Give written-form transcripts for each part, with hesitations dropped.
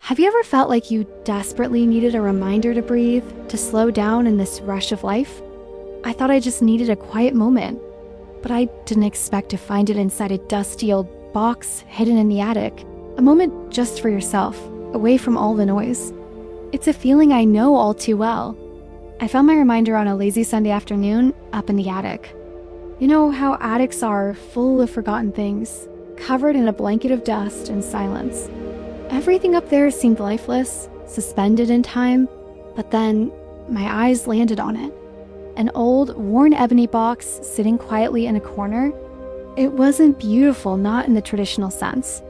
Have you ever felt like you desperately needed a reminder to breathe, to slow down in this rush of life? I thought I just needed a quiet moment, but I didn't expect to find it inside a dusty old box hidden in the attic. A moment just for yourself, away from all the noise. It's a feeling I know all too well. I found my reminder on a lazy Sunday afternoon up in the attic. You know how attics are, full of forgotten things, covered in a blanket of dust and silence. Everything up there seemed lifeless, suspended in time, but then my eyes landed on it. An old, worn ebony box sitting quietly in a corner. It wasn't beautiful, not in the traditional sense.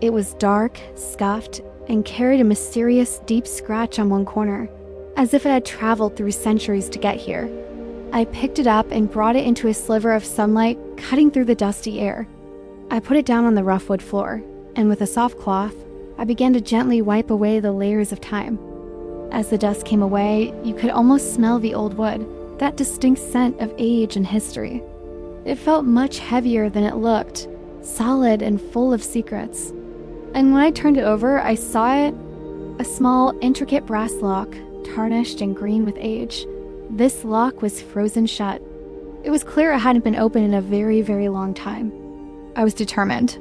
It was dark, scuffed, and carried a mysterious, deep scratch on one corner, as if it had traveled through centuries to get here. I picked it up and brought it into a sliver of sunlight cutting through the dusty air. I put it down on the rough wood floor, and with a soft cloth, I began to gently wipe away the layers of time. As the dust came away, you could almost smell the old wood, that distinct scent of age and history. It felt much heavier than it looked, solid and full of secrets. And when I turned it over, I saw it, a small, intricate brass lock, tarnished and green with age. This lock was frozen shut. It was clear it hadn't been opened in a very, very long time. I was determined.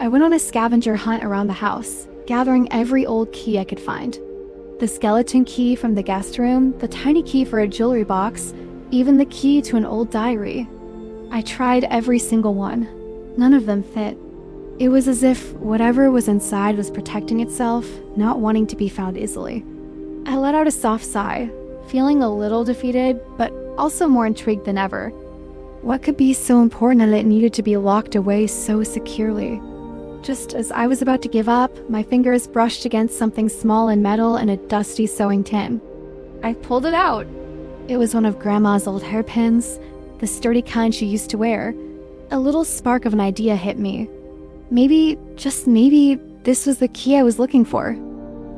I went on a scavenger hunt around the house, gathering every old key I could find. The skeleton key from the guest room, the tiny key for a jewelry box, even the key to an old diary. I tried every single one. None of them fit. It was as if whatever was inside was protecting itself, not wanting to be found easily. I let out a soft sigh, feeling a little defeated, but also more intrigued than ever. What could be so important that it needed to be locked away so securely? Just as I was about to give up, my fingers brushed against something small and metal in a dusty sewing tin. I pulled it out. It was one of Grandma's old hairpins, the sturdy kind she used to wear. A little spark of an idea hit me. Maybe, just maybe, this was the key I was looking for.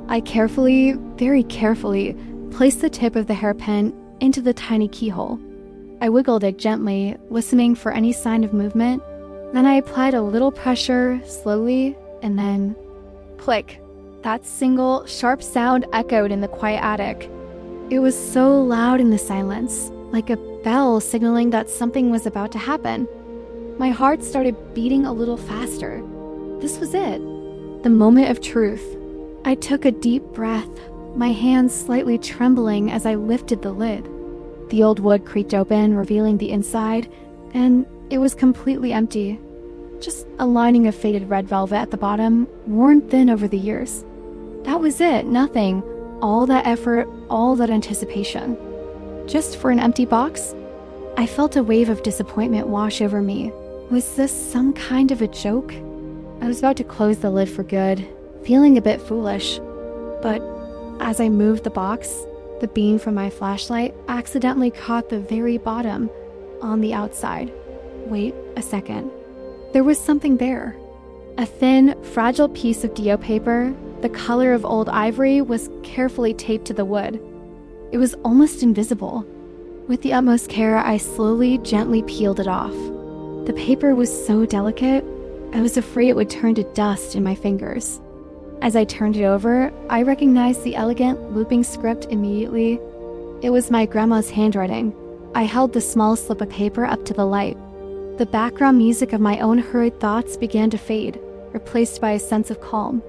I carefully, very carefully, placed the tip of the hairpin into the tiny keyhole. I wiggled it gently, listening for any sign of movement. Then I applied a little pressure, slowly, and then click. That single, sharp sound echoed in the quiet attic. It was so loud in the silence, like a bell signaling that something was about to happen. My heart started beating a little faster. This was it, the moment of truth. I took a deep breath, my hands slightly trembling as I lifted the lid. The old wood creaked open, revealing the inside, and it was completely empty. Just a lining of faded red velvet at the bottom, worn thin over the years. That was it, nothing. All that effort, all that anticipation. Just for an empty box? I felt a wave of disappointment wash over me. Was this some kind of a joke? I was about to close the lid for good, feeling a bit foolish. But as I moved the box, the beam from my flashlight accidentally caught the very bottom, on the outside. Wait a second. There was something there. A thin, fragile piece of DO paper, the color of old ivory, was carefully taped to the wood. It was almost invisible. With the utmost care, I slowly, gently peeled it off. The paper was so delicate, I was afraid it would turn to dust in my fingers. As I turned it over, I recognized the elegant, looping script immediately. It was my grandma's handwriting. I held the small slip of paper up to the light. The background music of my own hurried thoughts began to fade, replaced by a sense of calm.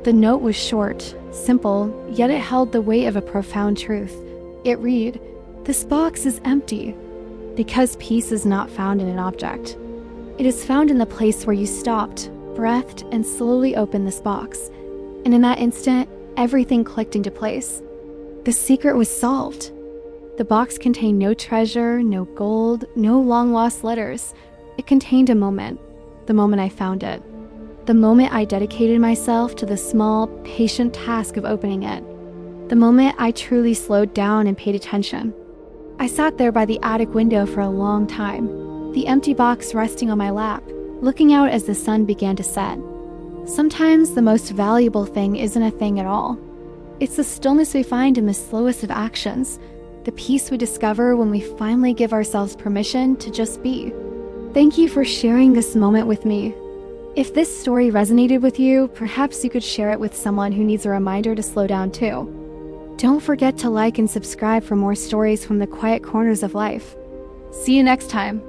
The note was short, simple, yet it held the weight of a profound truth. It read, "This box is empty," because peace is not found in an object. It is found in the place where you stopped, breathed, and slowly opened this box. And in that instant, everything clicked into place. The secret was solved. The box contained no treasure, no gold, no long-lost letters. It contained a moment, the moment I found it. The moment I dedicated myself to the small, patient task of opening it. The moment I truly slowed down and paid attention. I sat there by the attic window for a long time, the empty box resting on my lap, looking out as the sun began to set. Sometimes the most valuable thing isn't a thing at all. It's the stillness we find in the slowest of actions, the peace we discover when we finally give ourselves permission to just be. Thank you for sharing this moment with me. If this story resonated with you, perhaps you could share it with someone who needs a reminder to slow down too. Don't forget to like and subscribe for more stories from the quiet corners of life. See you next time.